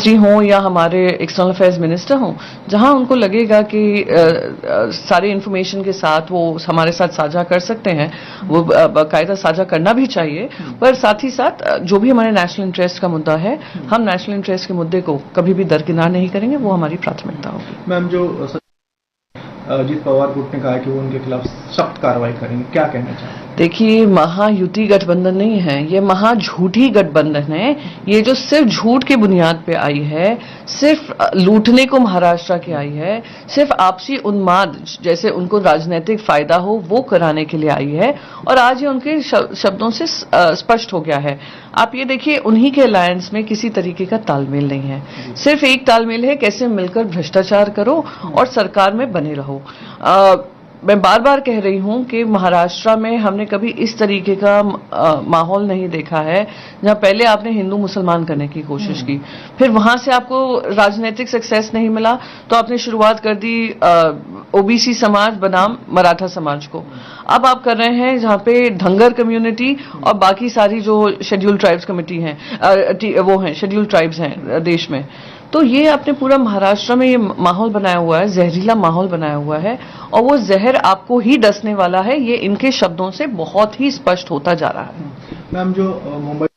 मंत्री हों या हमारे एक्सटर्नल अफेयर्स मिनिस्टर हों, जहां उनको लगेगा कि सारे इन्फॉर्मेशन के साथ वो हमारे साथ साझा कर सकते हैं, वो बाकायदा साझा करना भी चाहिए। पर साथ ही साथ जो भी हमारे नेशनल इंटरेस्ट का मुद्दा है, हम नेशनल इंटरेस्ट के मुद्दे को कभी भी दरकिनार नहीं करेंगे, वो हमारी प्राथमिकता होगी। मैम, जो अजीत पवार गुट ने कहा कि वो उनके खिलाफ सख्त कार्रवाई करेंगे, क्या कहना चाहेंगे? देखिए, महायुति गठबंधन नहीं है, ये महाझूठी गठबंधन है। ये जो सिर्फ झूठ की बुनियाद पे आई है, सिर्फ लूटने को महाराष्ट्र की आई है, सिर्फ आपसी उन्माद जैसे उनको राजनीतिक फायदा हो वो कराने के लिए आई है। और आज ये उनके शब्दों से स्पष्ट हो गया है। आप ये देखिए, उन्हीं के अलायंस में किसी तरीके का तालमेल नहीं है। सिर्फ एक तालमेल है, कैसे मिलकर भ्रष्टाचार करो और सरकार में बने रहो। मैं बार बार कह रही हूं कि महाराष्ट्र में हमने कभी इस तरीके का माहौल नहीं देखा है, जहां पहले आपने हिंदू मुसलमान करने की कोशिश की, फिर वहां से आपको राजनीतिक सक्सेस नहीं मिला तो आपने शुरुआत कर दी ओबीसी समाज बनाम मराठा समाज को। अब आप कर रहे हैं जहां पे धंगर कम्युनिटी और बाकी सारी जो शेड्यूल्ड ट्राइब्स कमिटी हैं, वो हैं शेड्यूल्ड ट्राइब्स हैं देश में। तो ये आपने पूरा महाराष्ट्र में ये माहौल बनाया हुआ है, जहरीला माहौल बनाया हुआ है, और वो जहर आपको ही डसने वाला है। ये इनके शब्दों से बहुत ही स्पष्ट होता जा रहा है। मैम, जो मुंबई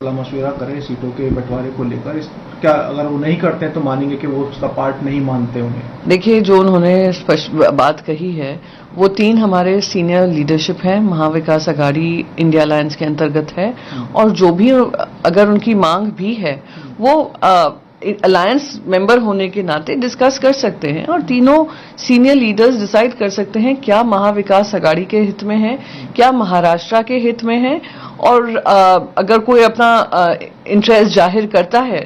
मशवरा करे सीटों के बंटवारे को लेकर, क्या अगर वो नहीं करते हैं तो मानेंगे कि वो उसका पार्ट नहीं मानते उन्हें? देखिए, जो उन्होंने स्पष्ट बात कही है, वो 3 हमारे सीनियर लीडरशिप हैं, महाविकास आघाड़ी इंडिया अलायंस के अंतर्गत है, और जो भी अगर उनकी मांग भी है वो अलायंस मेंबर होने के नाते डिस्कस कर सकते हैं, और तीनों सीनियर लीडर्स डिसाइड कर सकते हैं क्या महाविकास आघाड़ी के हित में है, क्या महाराष्ट्र के हित में है। और अगर कोई अपना इंटरेस्ट जाहिर करता है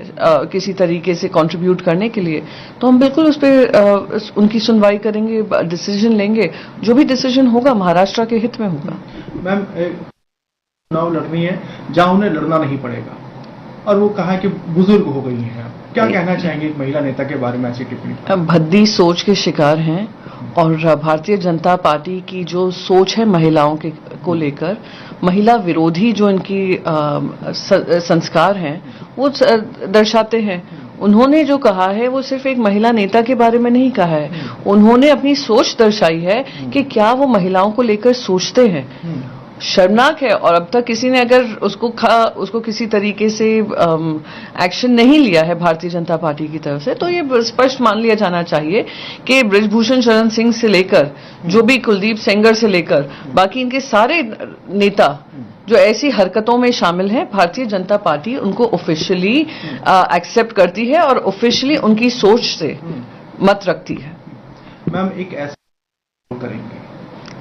किसी तरीके से कंट्रीब्यूट करने के लिए, तो हम बिल्कुल उस पर उनकी सुनवाई करेंगे, डिसीजन लेंगे। जो भी डिसीजन होगा महाराष्ट्र के हित में होगा। मैम, चुनाव लड़ रही है जहां उन्हें लड़ना नहीं पड़ेगा, और वो कहा कि बुजुर्ग हो गई हैं, क्या कहना चाहेंगे एक महिला नेता के बारे में ऐसी टिप्पणी? भद्दी सोच के शिकार हैं, और भारतीय जनता पार्टी की जो सोच है महिलाओं के को लेकर, महिला विरोधी जो इनकी संस्कार हैं, वो दर्शाते हैं। उन्होंने जो कहा है वो सिर्फ एक महिला नेता के बारे में नहीं कहा है, उन्होंने अपनी सोच दर्शाई है कि क्या वो महिलाओं को लेकर सोचते हैं। शर्मनाक है, और अब तक किसी ने अगर उसको किसी तरीके से एक्शन नहीं लिया है भारतीय जनता पार्टी की तरफ से, तो ये स्पष्ट मान लिया जाना चाहिए कि बृजभूषण शरण सिंह से लेकर जो भी कुलदीप सेंगर से लेकर बाकी इनके सारे नेता जो ऐसी हरकतों में शामिल हैं, भारतीय जनता पार्टी उनको ऑफिशियली एक्सेप्ट करती है और ऑफिशियली उनकी सोच से मत रखती है। मैम, एक ऐसा करेंगे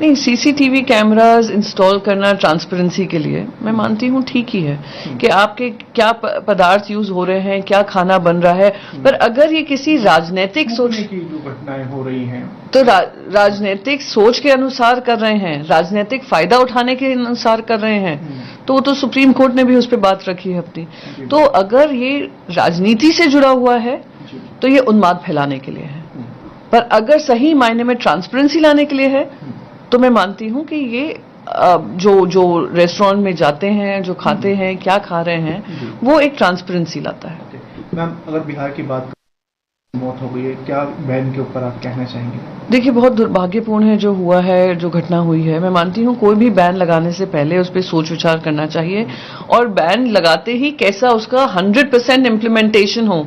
नहीं, सीसीटीवी कैमरास इंस्टॉल करना ट्रांसपेरेंसी के लिए मैं मानती हूँ ठीक ही है कि आपके क्या पदार्थ यूज हो रहे हैं, क्या खाना बन रहा है। पर अगर ये किसी राजनीतिक सोच की जो घटनाएं हो रही हैं, तो राजनीतिक सोच के अनुसार कर रहे हैं, राजनीतिक फायदा उठाने के अनुसार कर रहे हैं, तो वो तो सुप्रीम कोर्ट ने भी उस पर बात रखी है अपनी। तो अगर ये राजनीति से जुड़ा हुआ है तो ये उन्माद फैलाने के लिए है, पर अगर सही मायने में ट्रांसपेरेंसी लाने के लिए है तो मैं मानती हूं कि ये जो रेस्टोरेंट में जाते हैं, जो खाते हैं, क्या खा रहे हैं, वो एक ट्रांसपेरेंसी लाता है। मैम, अगर बिहार की बात मौत हो गई है, क्या बहन के ऊपर आप कहना चाहेंगे? देखिए, बहुत दुर्भाग्यपूर्ण है जो हुआ है, जो घटना हुई है। मैं मानती हूँ कोई भी बैन लगाने से पहले उस पर सोच विचार करना चाहिए, और बैन लगाते ही कैसा उसका 100% इम्प्लीमेंटेशन हो,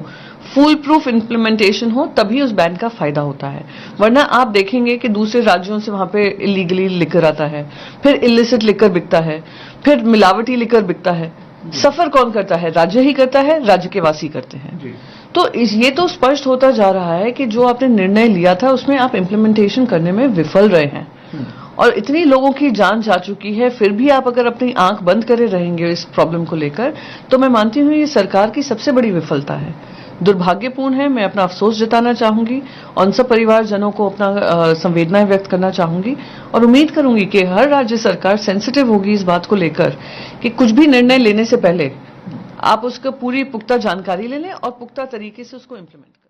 फुल प्रूफ इम्प्लीमेंटेशन हो, तभी उस बैन का फायदा होता है। वरना आप देखेंगे कि दूसरे राज्यों से वहां पे इलीगली लिकर आता है, फिर इलिसिट लिकर बिकता है, फिर मिलावटी लिकर बिकता है। सफर कौन करता है? राज्य ही करता है, राज्य के वासी करते हैं। तो ये तो स्पष्ट होता जा रहा है कि जो आपने निर्णय लिया था उसमें आप इम्प्लीमेंटेशन करने में विफल रहे हैं, और इतनी लोगों की जान जा चुकी है, फिर भी आप अगर अपनी आंख बंद करे रहेंगे इस प्रॉब्लम को लेकर, तो मैं मानती हूँ ये सरकार की सबसे बड़ी विफलता है। दुर्भाग्यपूर्ण है। मैं अपना अफसोस जताना चाहूंगी और उन सब परिवारजनों को अपना संवेदनाएं व्यक्त करना चाहूंगी, और उम्मीद करूंगी कि हर राज्य सरकार सेंसिटिव होगी इस बात को लेकर कि कुछ भी निर्णय लेने से पहले आप उसका पूरी पुख्ता जानकारी ले लें और पुख्ता तरीके से उसको इम्प्लीमेंट करें।